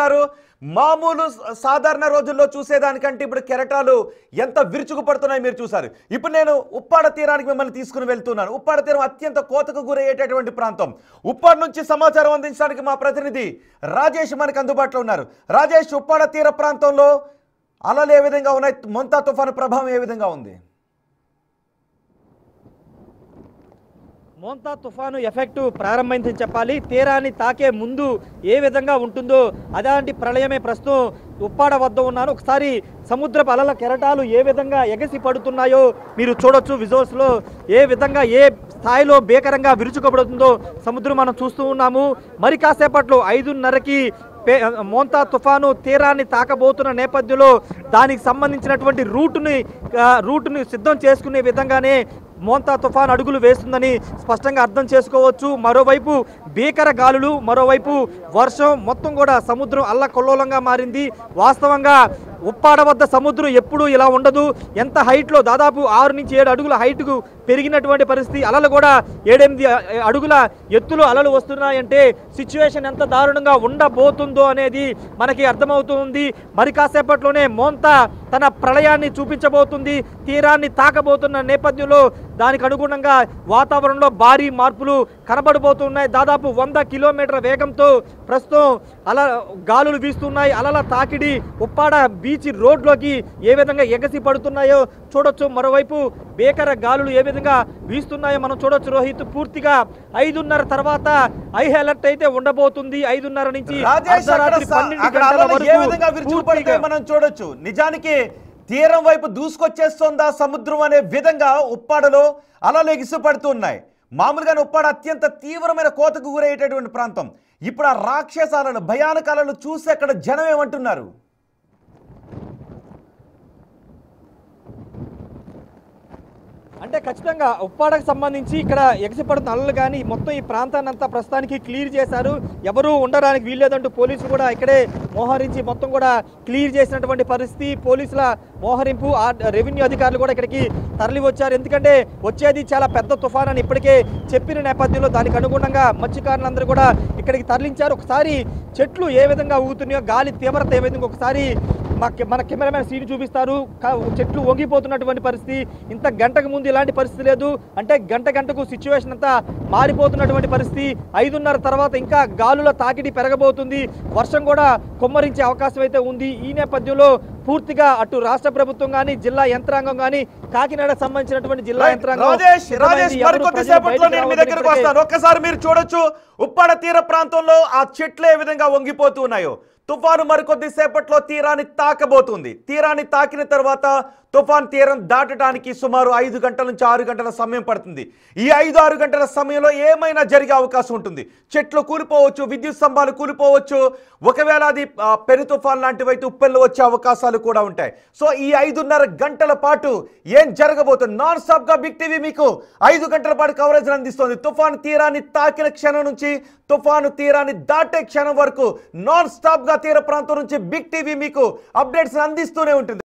చూస్తున్నారు మామూలు సాధారణ రోజుల్లో చూసేదానికంటే ఇప్పుడు కెరటాలు ఎంత విరుచుకుపడుతున్నాయి మీరు చూసారు. ఇప్పుడు నేను ఉప్పాడ తీరానికి మిమ్మల్ని తీసుకుని వెళ్తున్నాను. ఉప్పాడ తీరం అత్యంత కోతకు గురయ్యేటటువంటి ప్రాంతం. ఉప్పాడ నుంచి సమాచారం అందించడానికి మా ప్రతినిధి రాజేష్ మనకు అందుబాటులో ఉన్నారు. రాజేష్, ఉప్పాడ తీర ప్రాంతంలో అలలు ఏ విధంగా ఉన్నాయి? మొంతా తుఫాను ప్రభావం ఏ విధంగా ఉంది? మోంతా తుఫాను ఎఫెక్టు ప్రారంభమైందని చెప్పాలి. తీరాన్ని తాకే ముందు ఏ విధంగా ఉంటుందో అలాంటి ప్రళయమే ప్రస్తుతం ఉప్పాడ వద్ద ఉన్నాను. ఒకసారి సముద్రపు అలల కెరటాలు ఏ విధంగా ఎగసి పడుతున్నాయో మీరు చూడొచ్చు విజువల్స్లో. ఏ విధంగా ఏ స్థాయిలో భీకరంగా విరుచుకోబడుతుందో సముద్రం మనం చూస్తూ ఉన్నాము. మరి కాసేపట్లో 5:30కి మోంతా తుఫాను తీరాన్ని తాకబోతున్న నేపథ్యంలో దానికి సంబంధించినటువంటి రూటుని సిద్ధం చేసుకునే విధంగానే మోంతా తుఫాను అడుగులు వేస్తుందని స్పష్టంగా అర్థం చేసుకోవచ్చు. మరోవైపు భీకర గాలులు, మరోవైపు వర్షం, మొత్తం కూడా సముద్రం అల్లకల్లోలంగా మారింది. వాస్తవంగా ఉప్పాడ వద్ద సముద్రం ఎప్పుడూ ఇలా ఉండదు. ఎంత హైట్లో దాదాపు 6 నుంచి 7 అడుగుల హైట్కు పెరిగినటువంటి పరిస్థితి. అలలు కూడా 7-8 అడుగుల ఎత్తులో అలలు వస్తున్నాయంటే సిచ్యువేషన్ ఎంత దారుణంగా ఉండబోతుందో అనేది మనకి అర్థమవుతుంది. మరి కాసేపట్లోనే మోంతా తన ప్రళయాన్ని చూపించబోతుంది. తీరాన్ని తాకబోతున్న నేపథ్యంలో దానికి అనుగుణంగా వాతావరణంలో భారీ మార్పులు కనబడబోతున్నాయి. దాదాపు 100 కిలోమీటర్ల వేగంతో ప్రస్తుతం గాలులు వీస్తున్నాయి. అలల తాకిడి ఉప్పాడ బీచ్ రోడ్లోకి ఏ విధంగా ఎగసి పడుతున్నాయో చూడొచ్చు. మరోవైపు భీకర గాలులు ఏ విధంగా వీస్తున్నాయో మనం చూడొచ్చు. రోహిత్, పూర్తిగా 5:30 తర్వాత ఐ అలర్ట్ అయితే ఉండబోతుంది. 5:30 నుంచి అర్ధరాత్రి 12 గంటల వరకు మనం చూడొచ్చు. నిజానికి తీరం వైపు దూసుకొచ్చేస్తోందా సముద్రం అనే విధంగా ఉప్పాడలో అలలు ఎగిసిపడుతున్నాయి. మామూలుగానే ఉప్పాడ అత్యంత తీవ్రమైన కోతకు గురయ్యేటటువంటి ప్రాంతం. ఇప్పుడు ఆ రాక్షసాలను, భయానకాలను చూసి అక్కడ జనం ఏమంటున్నారు? అంటే ఖచ్చితంగా ఉప్పాడకు సంబంధించి ఇక్కడ ఎగసిపడుతున్న అలలు కానీ మొత్తం ఈ ప్రాంతాన్ని అంతా ప్రస్తుతానికి క్లియర్ చేశారు. ఎవరూ ఉండడానికి వీల్లేదంటూ పోలీసులు కూడా ఇక్కడే మోహరించి మొత్తం కూడా క్లియర్ చేసినటువంటి పరిస్థితి. పోలీసుల మోహరింపు, ఆ రెవెన్యూ అధికారులు కూడా ఇక్కడికి తరలి వచ్చారు. ఎందుకంటే వచ్చేది చాలా పెద్ద తుఫాన్ అని ఇప్పటికే చెప్పిన నేపథ్యంలో దానికి అనుగుణంగా మత్స్యకారులందరూ కూడా ఇక్కడికి తరలించారు. ఒకసారి చెట్లు ఏ విధంగా ఊగుతున్నాయో, గాలి తీవ్రత ఏ విధంగా ఒకసారి మన కెమెరామెన్ సీన్ చూపిస్తారు. చెట్లు వంగిపోతున్నటువంటి పరిస్థితి. ఇంత గంటకు ముందు ఇలాంటి పరిస్థితి లేదు. అంటే గంటకు సిచ్యువేషన్ అంతా మారిపోతున్నటువంటి పరిస్థితి. 5:30 తర్వాత ఇంకా గాలుల తాకిడి పెరగబోతుంది. వర్షం కూడా కొమ్మరించే అవకాశం అయితే ఉంది. ఈ నేపథ్యంలో పూర్తిగా అటు రాష్ట్ర ప్రభుత్వం కానీ, జిల్లా యంత్రాంగం కానీ, కాకినాడకు సంబంధించినటువంటి జిల్లా యంత్రాంగం ఒక్కసారి మీరు చూడొచ్చు ఉప్పాడ తీర ప్రాంతంలో ఆ చెట్లు ఏ విధంగా వంగిపోతూ ఉన్నాయో. తుఫాను మరికొద్ది సేపట్లో తీరాన్ని తాకబోతుంది. తీరాన్ని తాకిన తర్వాత తుఫాన్ తీరం దాటడానికి సుమారు 5 గంటల నుంచి 6 గంటల సమయం పడుతుంది. ఈ 5-6 గంటల సమయంలో ఏమైనా జరిగే అవకాశం ఉంటుంది. చెట్లు కూలిపోవచ్చు, విద్యుత్ స్తంభాలు కూలిపోవచ్చు. ఒకవేళ అది పెను తుఫాన్ లాంటివైతే ఉప్పెళ్ళు వచ్చే అవకాశాలు కూడా ఉంటాయి. సో ఈ 5:30 గంటల పాటు ఏం జరగబోతుంది? నాన్ స్టాప్ గా బిగ్ టీవీ మీకు 5 గంటల పాటు కవరేజ్ అందిస్తుంది. తుఫాను తీరాన్ని తాకిన క్షణం నుంచి తుఫాను తీరాన్ని దాటే క్షణం వరకు నాన్ స్టాప్ గా తీర ప్రాంతం నుంచి బిగ్ టీవీ మీకు అప్డేట్స్ అందిస్తూనే ఉంటుంది.